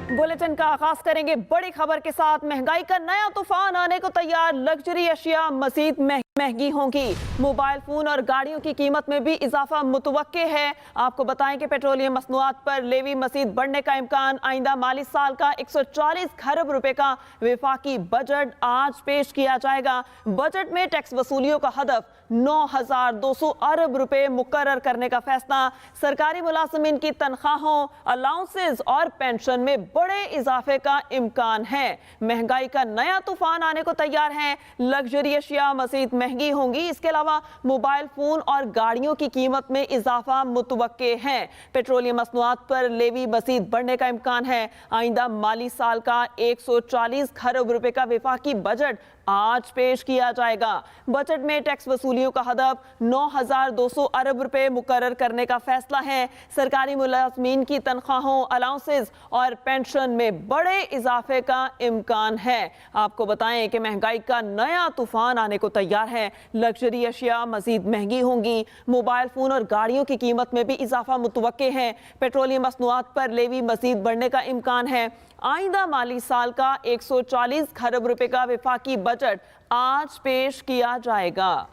Bulletin का आगाज करेंगे बड़ी खबर के साथ। महंगाई का नया तूफान आने को तैयार, लग्जरी अशिया मजीद महंगी होंगी। मोबाइल फोन और गाड़ियों की कीमत में भी इजाफा मुतवक्के है। आपको बताएं कि पेट्रोलियम मसनूआत पर लेवी मजीद बढ़ने का इम्कान। आइंदा माली साल का 140 खरब रुपए का विफाकी बजट आज पेश किया जाएगा। बजट में टैक्स वसूलियों का हदफ 9,200 अरब रुपए मुकर्रर करने का फैसला। सरकारी मुलाजमीन की तनख्वाहों, अलाउंसेस और पेंशन में बड़े इजाफे का इम्कान है। महंगाई का नया तूफान आने को तैयार है। लग्जरी अशिया मजीद महंगी होंगी। इसके अलावा मोबाइल फोन और गाड़ियों की कीमत में इजाफा मुतवक्के है। पेट्रोलियम मसनूआत पर लेवी मजीद बढ़ने का इम्कान है। आइंदा माली साल का 140 खरब रुपए का विफाकी बजट आज पेश किया जाएगा। बजट में टैक्स वसूलियों का हदफ 9,200 अरब रुपए मुकर्रर करने का फैसला है। सरकारी मुलाजमीन की तनख्वाहों, अलाउंसेस और पेंशन में बड़े इजाफे का इम्कान है। आपको बताएं कि महंगाई का नया तूफान आने को तैयार है। लग्जरी अशिया मजीद महंगी होंगी। मोबाइल फोन और गाड़ियों की कीमत में भी इजाफा मुतवक्के है। पेट्रोलियम मसनूआत पर लेवी मजीद बढ़ने का इम्कान है। आइंदा माली साल का 140 खरब रुपए का विफाकी बजट आज पेश किया जाएगा।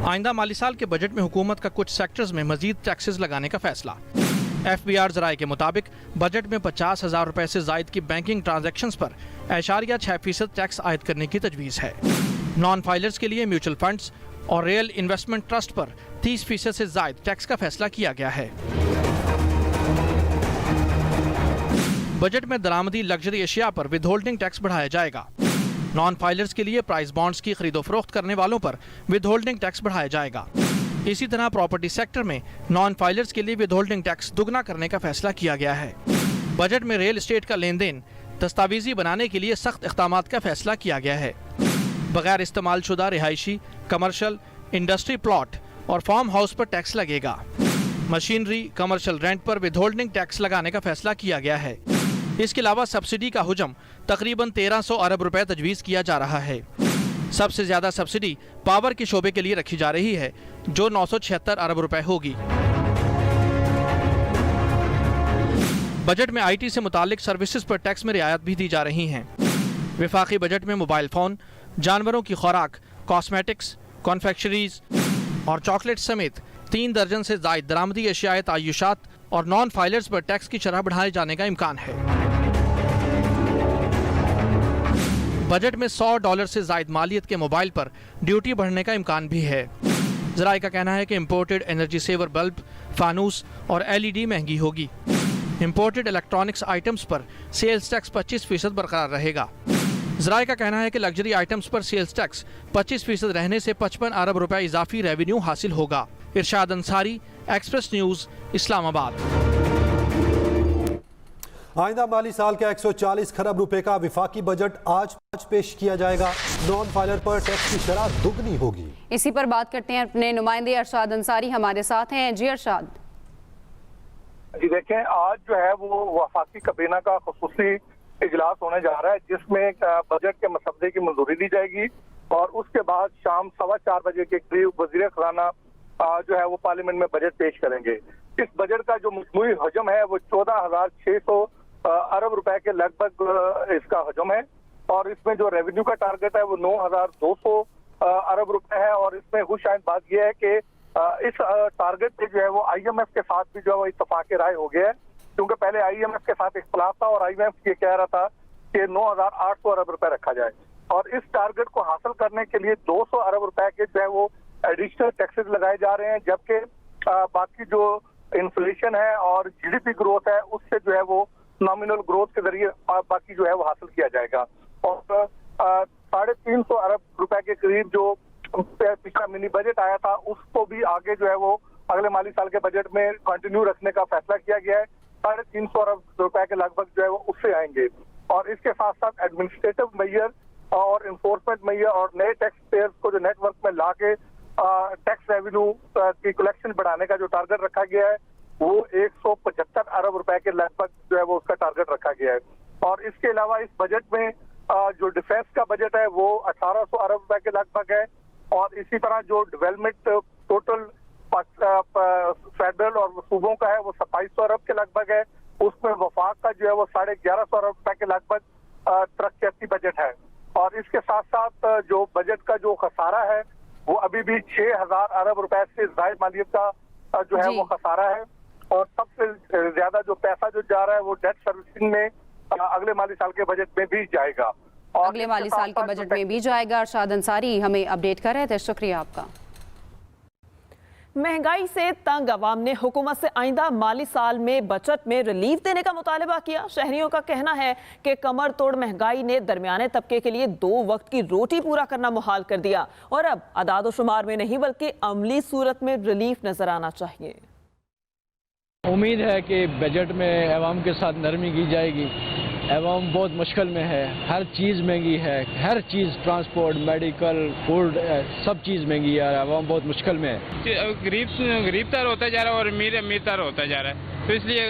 आइंदा माली साल के बजट में हुकूमत का कुछ सेक्टर्स में मजीद टैक्सेस लगाने का फैसला। FBR ज़राए के मुताबिक बजट में 50,000 रुपए से जायद की बैंकिंग ट्रांजैक्शंस पर 6.6% टैक्स आयद करने की तजवीज़ है। नॉन फाइलर्स के लिए म्यूचुअल फंड्स और रियल इन्वेस्टमेंट ट्रस्ट पर 30% से जायद टैक्स का फैसला किया गया है। बजट में दरामदी लग्जरी अशिया पर विदहोल्डिंग टैक्स बढ़ाया जाएगा। नॉन फाइलर्स के लिए प्राइस बॉन्ड्स की खरीदो फरोख्त करने वालों पर विदहोल्डिंग टैक्स बढ़ाया जाएगा। इसी तरह प्रॉपर्टी सेक्टर में नॉन फाइलर्स के लिए विदहोल्डिंग टैक्स दुगना करने का फैसला किया गया है। बजट में रियल एस्टेट का लेन देन दस्तावेजी बनाने के लिए सख्त इक़दामात का फैसला किया गया है। बगैर इस्तेमाल शुदा रिहायशी, कमर्शियल, इंडस्ट्री प्लॉट और फार्म हाउस पर टैक्स लगेगा। मशीनरी, कमर्शियल रेंट पर विदहोल्डिंग टैक्स लगाने का फैसला किया गया है। इसके अलावा सब्सिडी का हुजम तकरीबन 1300 अरब रुपए तजवीज़ किया जा रहा है। सबसे ज्यादा सब्सिडी पावर के शोबे के लिए रखी जा रही है, जो 976 अरब रुपए होगी। बजट में IT से मुतालिक सर्विसेज पर टैक्स में रियायत भी दी जा रही हैं। विफाकी बजट में मोबाइल फोन, जानवरों की खुराक, कॉस्मेटिक्स, कॉन्फेक्शनरीज और चॉकलेट समेत 3 दर्जन से जायद दरामदी अशियाए तायुशात और नॉन फाइलर्स पर टैक्स की शरह बढ़ाए जाने का इम्कान है। बजट में $100 से जायद मालियत के मोबाइल पर ड्यूटी बढ़ने का इम्कान भी है। ज़राए का कहना है कि इम्पोर्टेड एनर्जी सेवर बल्ब, फानूस और LED महंगी होगी। इम्पोर्टेड इलेक्ट्रॉनिक्स आइटम्स पर सेल्स टैक्स 25% बरकरार रहेगा। ज़राए का कहना है कि लग्जरी आइटम्स पर सेल्स टैक्स 25% रहने से 55 अरब रुपए इजाफी रेवेन्यू हासिल होगा। इरशाद अंसारी, एक्सप्रेस न्यूज़, इस्लामाबाद। आइंदा माली साल का 140 खरब रुपए का विफाकी बजट आज पेश किया जाएगा। नॉन फाइलर पर टैक्स की शरह दुगनी होगी। इसी पर बात करते हैं, अपने नुमाइंदे अरशाद अंसारी हमारे साथ हैं। जी अरशाद। जी देखें, आज जो है वो वफाकी काबीना का खुसूसी इजलास होने जा रहा है, जिसमें बजट के मसवदे की मंजूरी दी जाएगी और उसके बाद शाम 4:15 बजे के करीब वजीर खजाना जो है वो पार्लियामेंट में बजट पेश करेंगे। इस बजट का जो मजमूई हजम है वो 14,600 अरब रुपए के लगभग इसका हजम है और इसमें जो रेवेन्यू का टारगेट है वो 9,200 अरब रुपए है। और इसमें खुशाइन बात यह है कि इस टारगेट पे जो है वो IMF के साथ भी जो है वो इत्तफाक राय हो गया है, क्योंकि पहले IMF के साथ इख्तलाफ था और IMF ये कह रहा था कि 9,800 अरब रुपए रखा जाए और इस टारगेट को हासिल करने के लिए 200 अरब रुपए के जो है वो एडिशनल टैक्सेस लगाए जा रहे हैं, जबकि बाकी जो इन्फ्लेशन है और GDP ग्रोथ है उससे जो है वो नॉमिनल ग्रोथ के जरिए बाकी जो है वो हासिल किया जाएगा। और 350 अरब रुपए के करीब जो पिछला मिनी बजट आया था उसको भी आगे जो है वो अगले माली साल के बजट में कंटिन्यू रखने का फैसला किया गया है। 350 अरब रुपए के लगभग जो है वो उससे आएंगे और इसके साथ साथ एडमिनिस्ट्रेटिव मेजर और इन्फोर्समेंट मेजर और नए टैक्स पेयर्स को जो नेटवर्क में ला के टैक्स रेवेन्यू की कलेक्शन बढ़ाने का जो टारगेट रखा गया है वो 175 अरब रुपए के लगभग जो है वो उसका टारगेट रखा गया है। और इसके अलावा इस बजट में जो डिफेंस का बजट है वो 1800 अरब रुपए के लगभग है और इसी तरह जो डेवलपमेंट टोटल फेडरल और सूबों का है वो 2700 अरब के लगभग है। उसमें वफाक का जो है वो 1150 अरब रुपए के लगभग तरक्याती बजट है। और इसके साथ साथ जो बजट का जो खसारा है वो अभी भी 6000 अरब रुपए से जायद मालियत का जो है वो खसारा है। और सबसे ज्यादा जो पैसा जो जा रहा है वो डेट सर्विसिंग में अगले माली साल के बजट में भी जाएगा। और अगले माली साल के बजट में भी जाएगा। अरशाद अंसारी हमें अपडेट कर रहे थे, शुक्रिया आपका। महंगाई से तंग अवाम ने हुकूमत से आइंदा माली साल में बजट में रिलीफ देने का मुतालबा किया। शहरियों का कहना है कि कमर तोड़ महंगाई ने दरमियाने तबके के लिए 2 वक्त की रोटी पूरा करना मुहाल कर दिया और अब अदाद शुमार में नहीं बल्कि अमली सूरत में रिलीफ नजर आना चाहिए। उम्मीद है कि बजट में अवाम के साथ नरमी की जाएगी। अवाम बहुत मुश्किल में है, हर चीज़ महंगी है, हर चीज़ ट्रांसपोर्ट, मेडिकल, फूड, सब चीज़ महंगी है। अवाम बहुत मुश्किल में है। गरीब तर होता जा रहा है और अमीर तर होता जा रहा है। तो इसलिए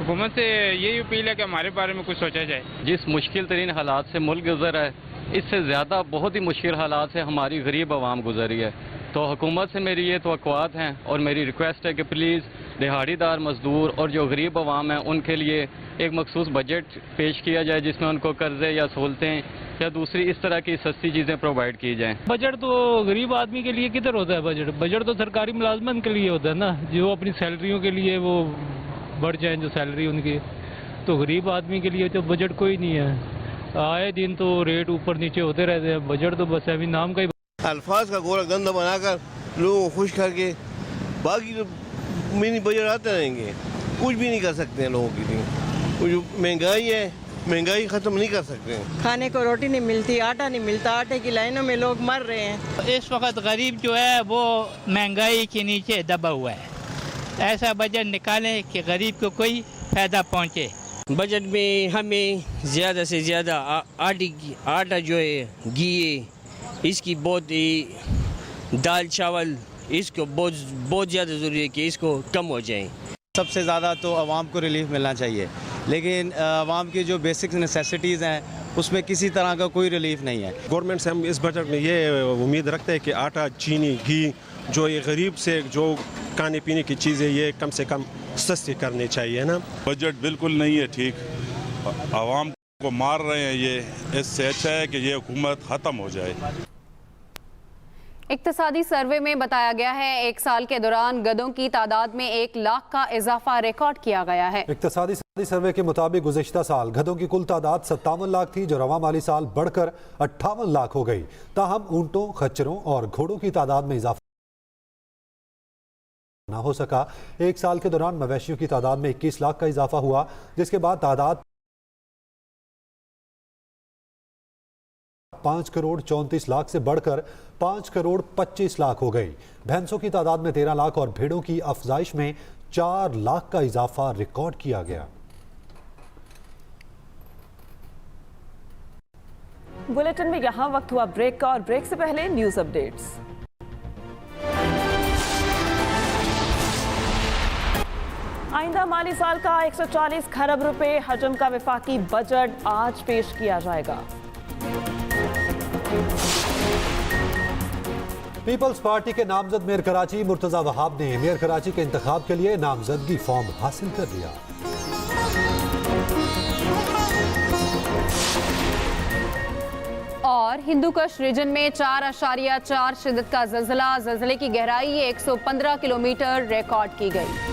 हुकूमत से यही अपील है कि हमारे बारे में कुछ सोचा जाए। जिस मुश्किल तरीन हालात से मुल्क गुजर है, इससे ज़्यादा बहुत ही मुश्किल हालात से हमारी गरीब आवाम गुजरी है। तो हुकूमत से मेरी ये तवक्कुआत हैं और मेरी रिक्वेस्ट है कि प्लीज़ दिहाड़ीदार मजदूर और जो गरीब आवाम है उनके लिए एक मखसूस बजट पेश किया जाए जिसमें उनको कर्जे या सहूलतें या दूसरी इस तरह की सस्ती चीज़ें प्रोवाइड की जाएँ। बजट तो गरीब आदमी के लिए किधर होता है बजट तो सरकारी मुलाजमन के लिए होता है ना, जो अपनी सैलरियों के लिए वो बढ़ जाए जो सैलरी उनकी। तो गरीब आदमी के लिए तो बजट कोई नहीं है। आए दिन तो रेट ऊपर नीचे होते रहते हैं। बजट तो बस अभी नाम का ही अल्फाज का गोला गंदा बनाकर लोगों को खुश करके बाकी तो मिनी बजट आते रहेंगे, कुछ भी नहीं कर सकते हैं लोगों के लिए। जो महंगाई है, महंगाई ख़त्म नहीं कर सकते हैं। खाने को रोटी नहीं मिलती, आटा नहीं मिलता, आटे की लाइनों में लोग मर रहे हैं। इस वक्त गरीब जो है वो महंगाई के नीचे दबा हुआ है। ऐसा बजट निकालें कि गरीब को कोई फायदा पहुँचे। बजट में हमें ज़्यादा से ज़्यादा आटा जो है, घी, इसकी बहुत ही दाल चावल, इसको बहुत ज़्यादा ज़रूरी है कि इसको कम हो जाए। सबसे ज़्यादा तो आवाम को रिलीफ मिलना चाहिए, लेकिन आवाम की जो बेसिक नेसेसिटीज़ हैं उसमें किसी तरह का कोई रिलीफ नहीं है। गवर्नमेंट से हम इस बजट में ये उम्मीद रखते हैं कि आटा, चीनी, घी जो ये गरीब से जो खाने पीने की चीज़ें ये कम से कम सस्ती करनी चाहिए ना। बजट बिल्कुल नहीं है ठीक, आवाम को मार रहे हैं ये। इससे अच्छा है कि ये हुकूमत ख़त्म हो जाए। इक्तिसादी सर्वे में बताया गया है 1 साल के दौरान गधों की तादाद में 1 लाख का इजाफा रिकॉर्ड किया गया है। इक्तिसादी सर्वे के मुताबिक गुज़िश्ता साल गधों की कुल तादाद 57 लाख थी, जो रवा माली साल बढ़कर 58 लाख हो गई। ताहम ऊंटों, खच्चरों और घोड़ों की तादाद में इजाफा ना हो सका। 1 साल के दौरान मवेशियों की तादाद में 21 लाख का इजाफा हुआ, जिसके बाद तादाद 5 करोड़ 34 लाख से बढ़कर 5 करोड़ 25 लाख हो गई। भैंसों की तादाद में 13 लाख और भेड़ों की अफजाइश में 4 लाख का इजाफा रिकॉर्ड किया गया। बुलेटिन में यहां वक्त हुआ ब्रेक का और ब्रेक से पहले न्यूज अपडेट्स। आइंदा माली साल का 140 खरब रुपए हजम का वफाकी बजट आज पेश किया जाएगा। पीपल्स पार्टी के नामजद मेयर कराची मुर्तजा वहाब ने मेयर कराची के इंतखाब के लिए नामजदगी फॉर्म हासिल कर लिया। और हिंदूकुश रीजन में 4.4 शिद्दत का ज़लज़ले की गहराई 115 किलोमीटर रिकॉर्ड की गई।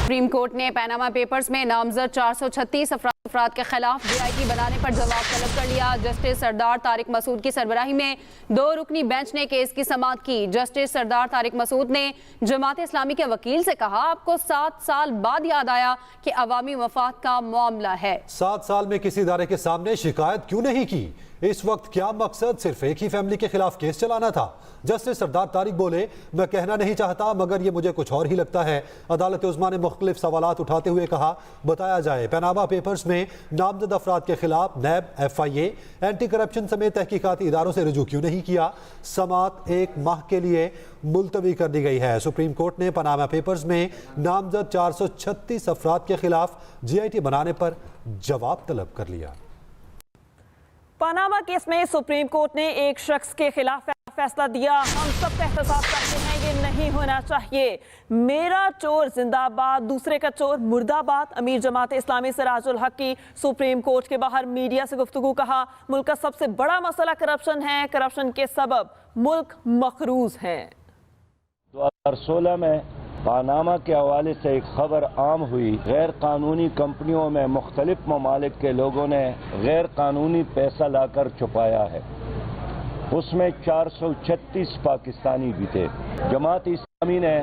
सुप्रीम कोर्ट ने पैनामा पेपर्स में नामजद 436 अफराद के खिलाफ DIG बनाने पर जवाब तलब कर लिया। जस्टिस सरदार तारिक मसूद की सरबराही में 2 रुकनी बेंच ने केस की समाअत की। जस्टिस सरदार तारिक मसूद ने जमात इस्लामी के वकील से कहा, आपको 7 साल बाद याद आया कि अवामी मफाद का मामला है। 7 साल में किसी इदारे के सामने शिकायत क्यों नहीं की? इस वक्त क्या मकसद सिर्फ एक ही फैमिली के खिलाफ केस चलाना था? जस्टिस सरदार तारिक बोले, मैं कहना नहीं चाहता मगर ये मुझे कुछ और ही लगता है। अदालत उज़्मा ने मुख्तलिफ मुख्तलिफ सवालात उठाते हुए कहा बताया जाए पनामा पेपर्स में नामजद अफराद के खिलाफ नैब, FIA, एंटी करप्शन समेत तहकीकाती इदारों से रुजू क्यों नहीं किया। समाअत 1 माह के लिए मुलतवी कर दी गई है। सुप्रीम कोर्ट ने पनामा पेपर्स में नामजद 436 अफराद के खिलाफ GIT बनाने पर जवाब तलब कर लिया। पनामा केस में सुप्रीम कोर्ट ने एक शख्स के खिलाफ फैसला दिया। हम सब एहतसाब करते हैं ये नहीं होना चाहिए। मेरा चोर जिंदाबाद, दूसरे का चोर मुर्दाबाद। अमीर जमात इस्लामी सिराजुल हक की सुप्रीम कोर्ट के बाहर मीडिया से गुफ्तगू। कहा मुल्क का सबसे बड़ा मसला करप्शन है, करप्शन के सबब मुल्क मखरूज है। 2016 में पनामा के हवाले से एक खबर आम हुई। गैर कानूनी कंपनियों में मुख्तलिफ ममालिक के लोगों ने गैर कानूनी पैसा लाकर छुपाया है। उसमें 436 पाकिस्तानी भी थे। जमात इस्लामी ने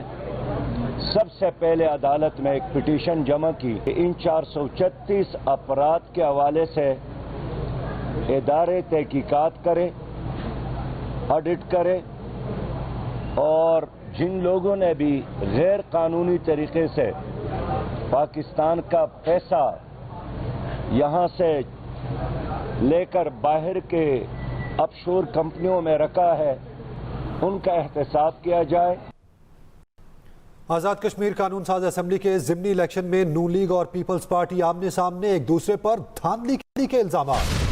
सबसे पहले अदालत में एक पिटीशन जमा की कि इन 436 अफराद के हवाले से इदारे तहकीकात करे, ऑडिट करे और जिन लोगों ने भी गैर कानूनी तरीके से पाकिस्तान का पैसा यहाँ से लेकर बाहर के ऑफशोर कंपनियों में रखा है, उनका एहतसाब किया जाए। आज़ाद कश्मीर कानून साज असेंबली के ज़िमनी इलेक्शन में नून लीग और पीपल्स पार्टी आमने सामने एक दूसरे पर धांधली के इल्जाम।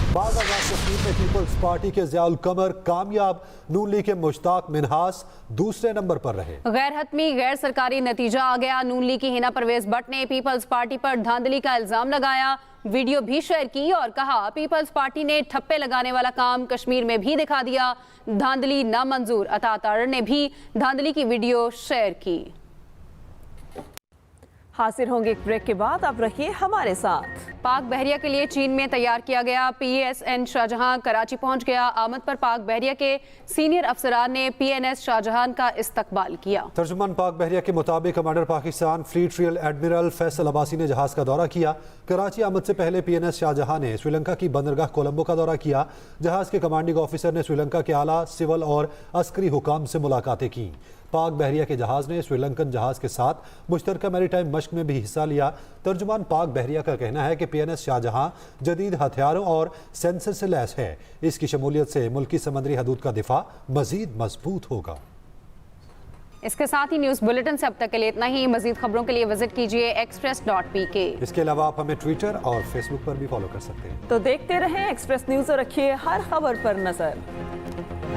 बाज़ आज़ाद कश्मीर में पीपल्स पार्टी के ज़ियाउल कमर कामयाब, नून लीग के मुश्ताक मिन्हास दूसरे नंबर पर रहे। गैर हतमी गैर सरकारी नतीजा आ गया। नून लीग की हिना परवेज भट्ट ने पीपल्स पार्टी पर धांधली का इल्जाम लगाया, वीडियो भी शेयर की और कहा पीपल्स पार्टी ने ठप्पे लगाने वाला काम कश्मीर में भी दिखा दिया, धांधली नामंजूर। अता तारड़ ने भी धांधली की वीडियो शेयर की। हाजिर होंगे एक ब्रेक के बाद, अब रहिए हमारे साथ। पाक बहरिया के लिए चीन में तैयार किया गया PSN शाहजहां कराची पहुंच गया। आमद पर पाक बहरिया के सीनियर अफसरान ने PNS शाहजहां का इस्तकबाल किया। तर्जुमान पाक बहरिया के मुताबिक commander Pakistan fleet real admiral Faisal Abbasi ने जहाज का दौरा किया। कराची आमद से पहले PNS शाहजहां ने श्रीलंका की बंदरगाह कोलंबो का दौरा किया। जहाज के कमांडिंग ऑफिसर ने श्रीलंका के आला सिविल और अस्करी हुकाम से मुलाकातें की। पाक बहरिया के जहाज ने श्रीलंकन जहाज के साथ मुश्तरका मैरीटाइम मश्क में भी हिस्सा लिया। तर्जुमान पाक बहरिया का कहना है कि PNS शाहजहां जदीद हथियारों और सेंसर से लैस है। इसकी शमूलियत से मुल्की समंदरी हदूद का दिफा मजीद मजबूत होगा। इसके साथ ही न्यूज बुलेटिन से अब तक के लिए इतना ही। मजीद खबरों के लिए विजिट कीजिए express.pk। इसके अलावा आप हमें ट्विटर और फेसबुक पर भी फॉलो कर सकते हैं। तो देखते रहें एक्सप्रेस न्यूज और रखिए हर खबर पर नजर।